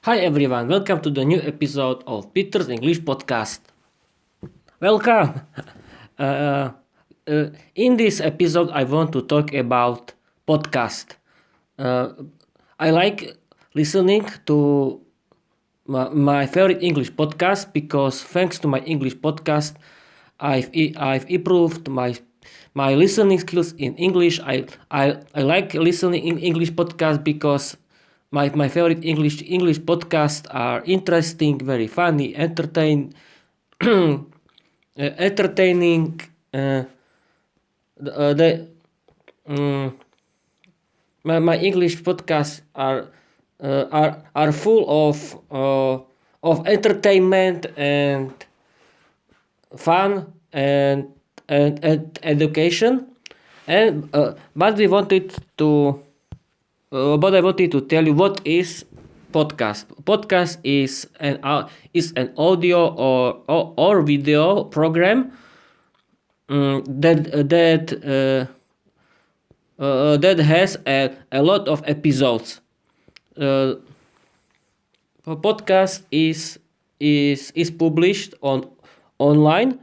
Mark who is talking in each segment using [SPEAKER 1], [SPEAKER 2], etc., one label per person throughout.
[SPEAKER 1] Hi everyone, welcome to the new episode of Peter's English Podcast. Welcome! Uh, in this episode, I want to talk about podcast. Uh, I like listening to my favorite English podcast because thanks to my English podcast, I've improved my listening skills in English. I like listening in English podcast because my favorite English podcasts are interesting, very funny, entertaining. The my English podcasts are full of entertainment and fun and education. And but we wanted to but I wanted to tell you what is podcast. Podcast is an audio or video program that has a lot of episodes. Uh, a podcast is published on online.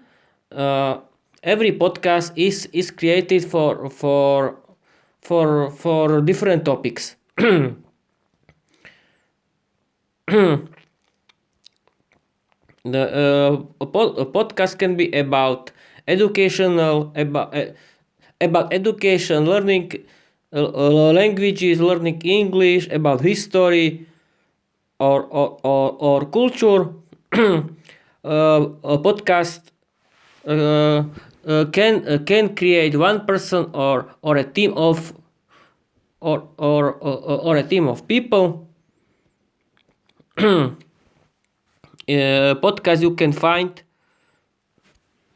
[SPEAKER 1] Every podcast is created for different topics. A podcast can be about educational about education, learning languages, learning English, about history or culture. A podcast can create one person or a team of or a team of people. Podcast you can find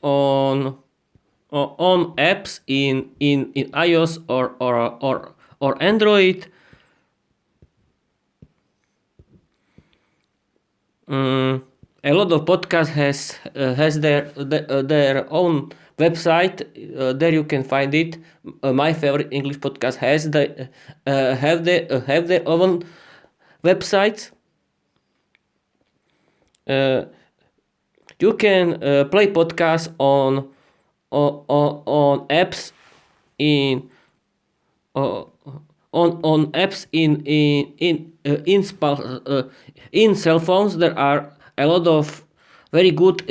[SPEAKER 1] on apps in iOS or Android. A lot of podcasts has their own website. There you can find it. My favorite English podcast has have their own websites. You can play podcasts on apps in on apps in cell phones. There are a lot of very good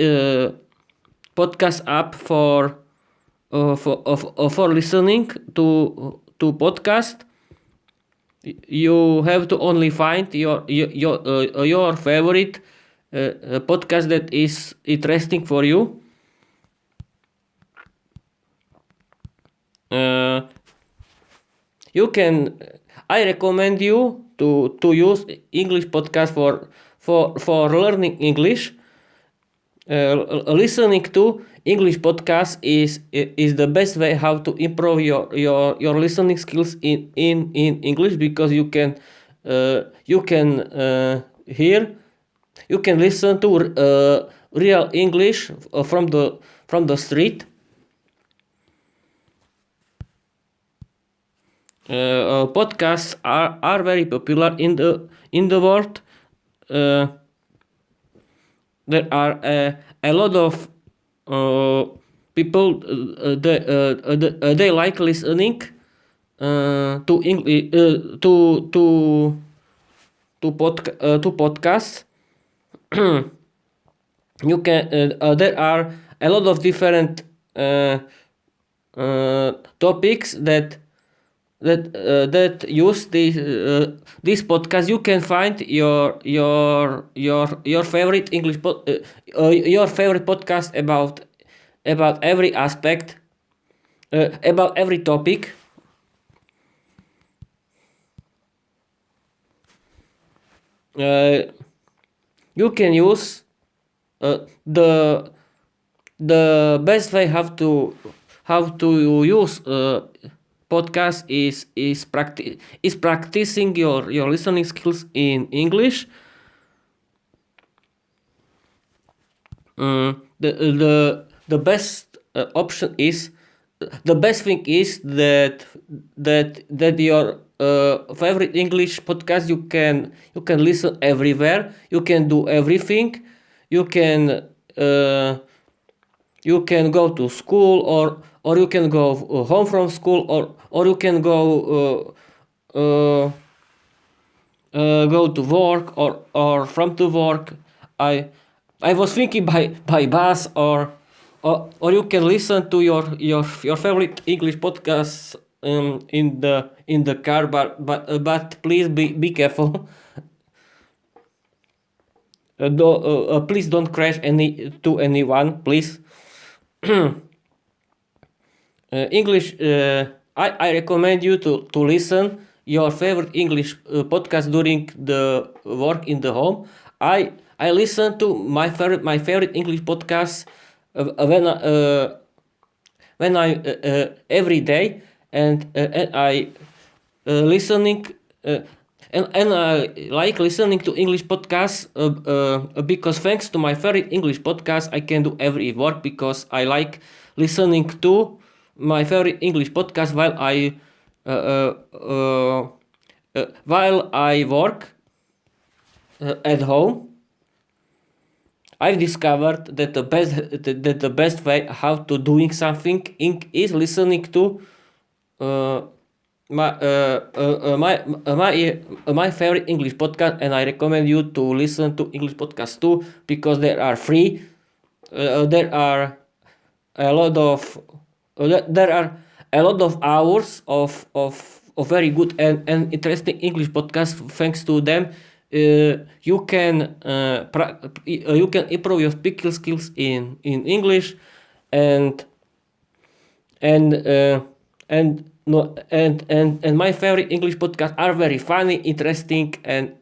[SPEAKER 1] podcast app for listening to podcast. You have to only find your favorite podcast that is interesting for you. You can I recommend you to use English podcast for learning English. Listening to English podcast is the best way how to improve your listening skills in English, because you can hear, you can listen to real English from the street. Podcasts are very popular in the world. There are a lot of people they like listening to English to podcasts. You can there are a lot of different topics that use this podcast. You can find your favorite your favorite podcast about every aspect, about every topic. You can use the best way how to use podcast is practicing your listening skills in English. The best option is the best thing is that favorite English podcast, you can listen everywhere. You can do everything. You can you can go to school, or you can go home from school, or you can go to work, or from to work. I I was thinking by bus, or you can listen to your favorite English podcasts in the car, but please be careful. Please don't crash anyone, please. English. I recommend you to listen your favorite English podcast during the work in the home. I listen to my favorite English podcasts when I every day, and I listening and I like listening to English podcasts because thanks to my favorite English podcast I can do every work, because I like listening to my favorite English podcast while I work at home. I've discovered that the best way how to doing something is listening to uh, my favorite English podcast, and I recommend you to listen to English podcasts too, because they are free. There are a lot of there are a lot of hours of very good and interesting English podcasts. Thanks to them, you can improve your speaking skills in English, and and and no and my favorite English podcasts are very funny, interesting, and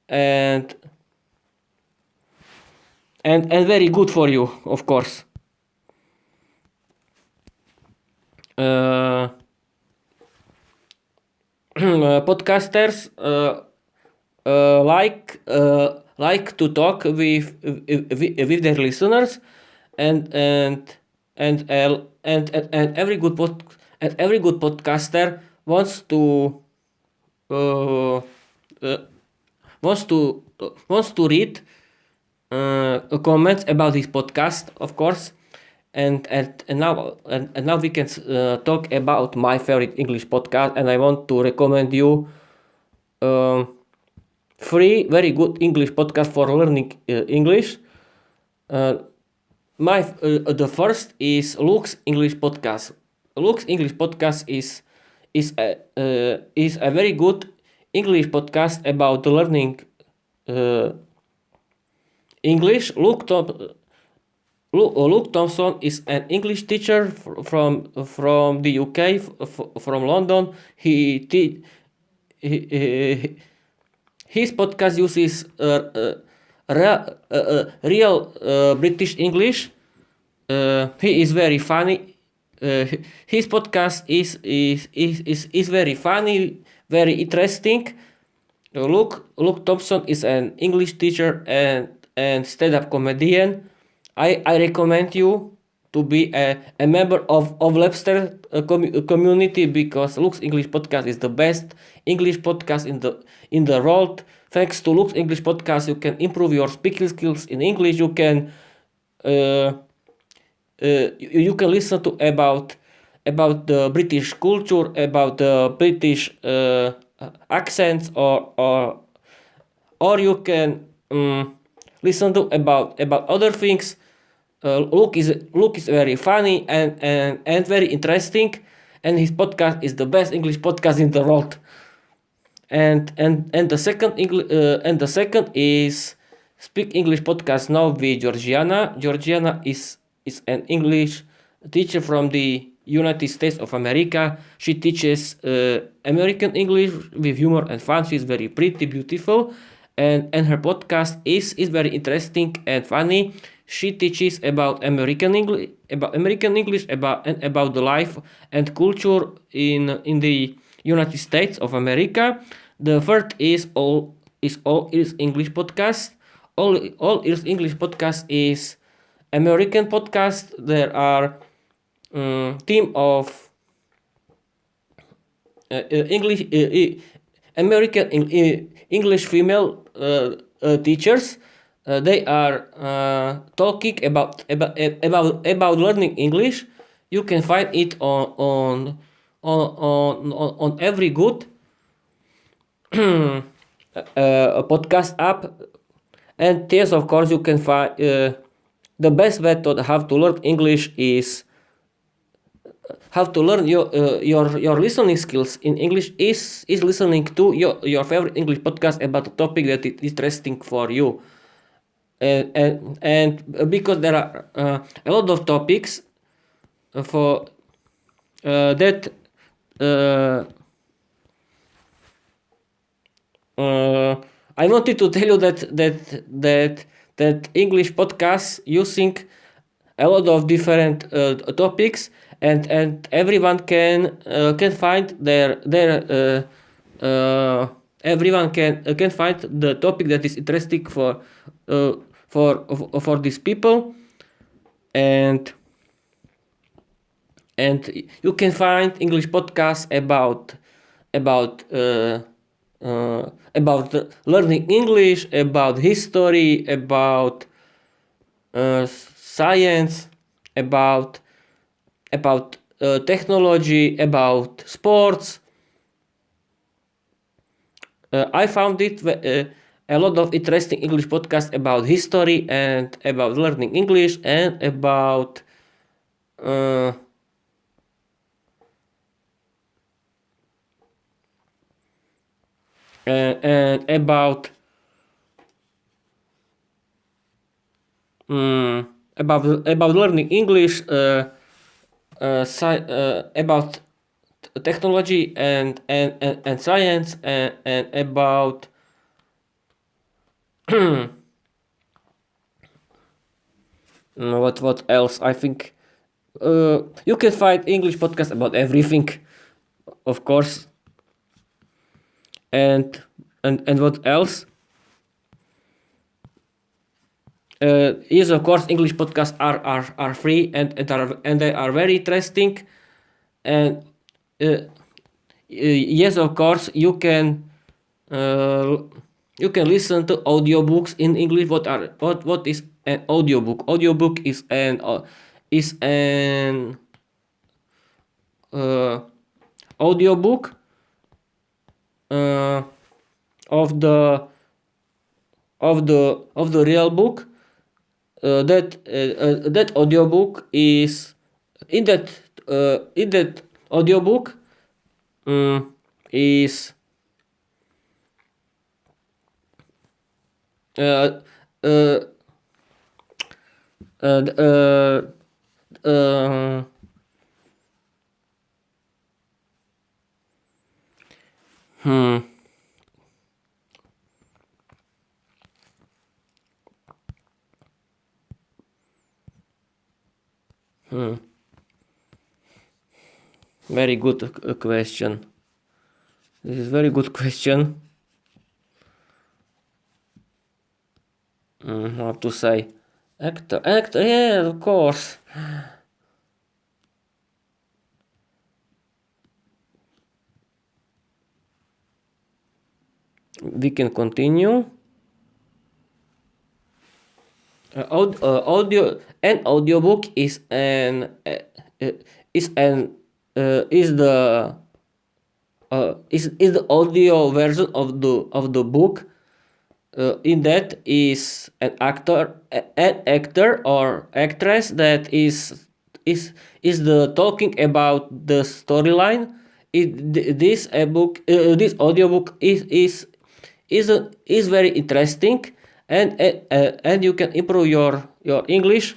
[SPEAKER 1] and very good for you, of course. uh, Podcasters like to talk with their listeners, and and every good podcaster uh, uh, wants to read comments about this podcast, of course. And now we can talk about my favorite English podcast, and I want to recommend you um, three very good English podcasts for learning English. Uh, my The first is Luke's English podcast. Luke's English podcast is a very good English podcast about learning uh, English. Luke Thompson is an English teacher from the UK, from London. His podcast uses real British English. He is very funny. His podcast is very funny, very interesting. Luke Thompson is an English teacher and stand-up comedian. I recommend you to be a member of Webster community, because Luke's English podcast is the best English podcast in the world. Thanks to Luke's English podcast, you can improve your speaking skills in English. You can listen to about the British culture, about the British accents, or you can listen to about other things. Luke is very funny and very interesting, and his podcast is the best English podcast in the world. And the second is Speak English podcast now with Georgiana. Georgiana is an English teacher from the United States of America. She teaches American English with humor and fun. She's very pretty, beautiful, and her podcast is very interesting and funny. She teaches about American English, about the life and culture in the United States of America. The third is All Ears English podcast. All Ears English podcast is American podcast. There are team of English American English female teachers. They are talking about learning English. You can find it on every good podcast app. And yes, of course, you can find the best method how to learn English is how to learn your listening skills in English is listening to your favorite English podcast about a topic that is interesting for you. And because there are a lot of topics for that I wanted to tell you that English podcasts using a lot of different topics, and everyone can find everyone can find the topic that is interesting for these people, and you can find English podcasts about learning English, about history, about science, about technology, about sports. I found it a lot of interesting English podcasts about history and about learning English and about and about learning English, about technology and science, and about what else? I think you can find English podcasts about everything, of course. And what else? Yes, of course, English podcasts are free and they are very interesting. And yes, of course, you can listen to audiobooks in English. What is an audiobook? Audiobook is an audiobook of the real book. That audiobook is in that audiobook is uh, uh, uh, uh, hmm. Very good question. This is very good question. How to say? Actor, yeah, of course. We can continue. An audiobook is the audio version of the book. In that is an actor or actress that is the talking about the storyline. This audiobook is very interesting, and you can improve your English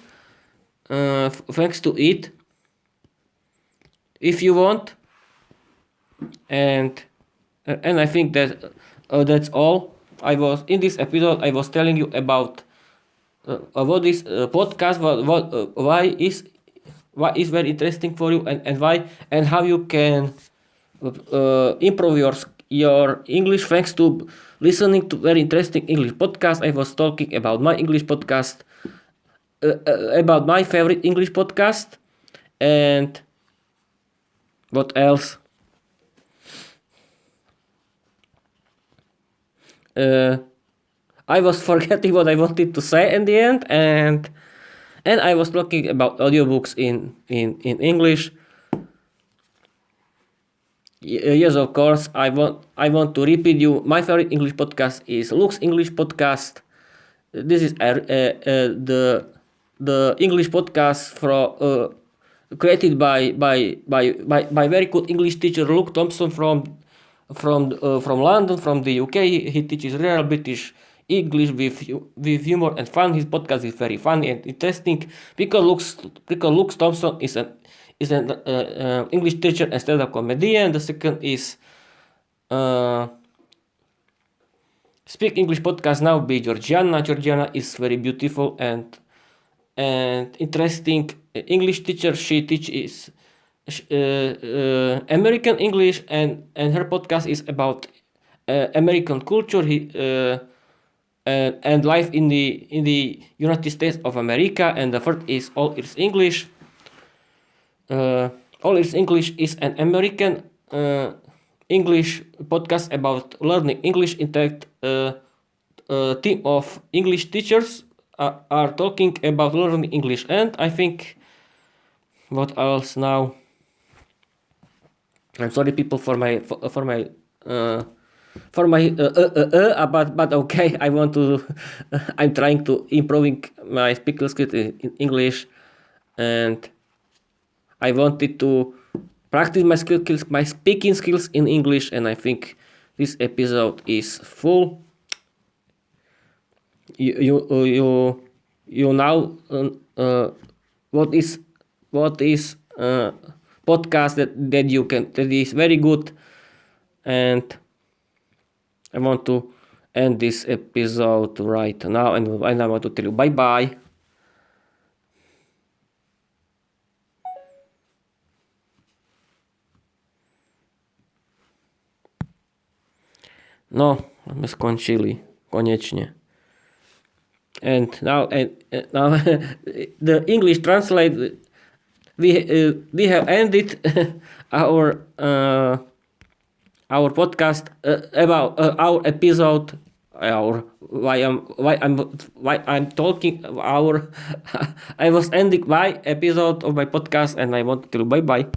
[SPEAKER 1] thanks to it if you want. And I think that that's all. I was in this episode. I was telling you about what is podcast, why is very interesting for you, and why and how you can improve your English thanks to listening to very interesting English podcast. I was talking about my English podcast, about my favorite English podcast, and what else? uh, I was forgetting what I wanted to say in the end, and I was talking about audiobooks in English. Yes, of course. I want to repeat you. My favorite English podcast is Luke's English podcast. This is the English podcast created by very good English teacher Luke Thompson from London, from the UK. He teaches real British English with humor and fun. His podcast is very funny and interesting because Luke Thompson is an English teacher and stand-up comedian. The second is uh, Speak English podcast now by Georgiana. Georgiana is very beautiful and interesting English teacher. She teaches American English, and her podcast is about American culture and life in the United States of America. And the third is All Is English. All Is English is an American English podcast about learning English. In fact, a team of English teachers are talking about learning English. And I think, what else now? I'm sorry, people, but okay. I want to. I'm trying to improving my speaking skills in English, and I wanted to practice my speaking skills in English, and I think this episode is full. You now what is podcast that is very good, and I want to end this episode right now, and I want to tell you bye bye. No, sme skončili. Konečne. And now the English translate. We have ended our podcast about our episode. Why I'm talking our I was ending my episode of my podcast, and I want to tell you bye bye.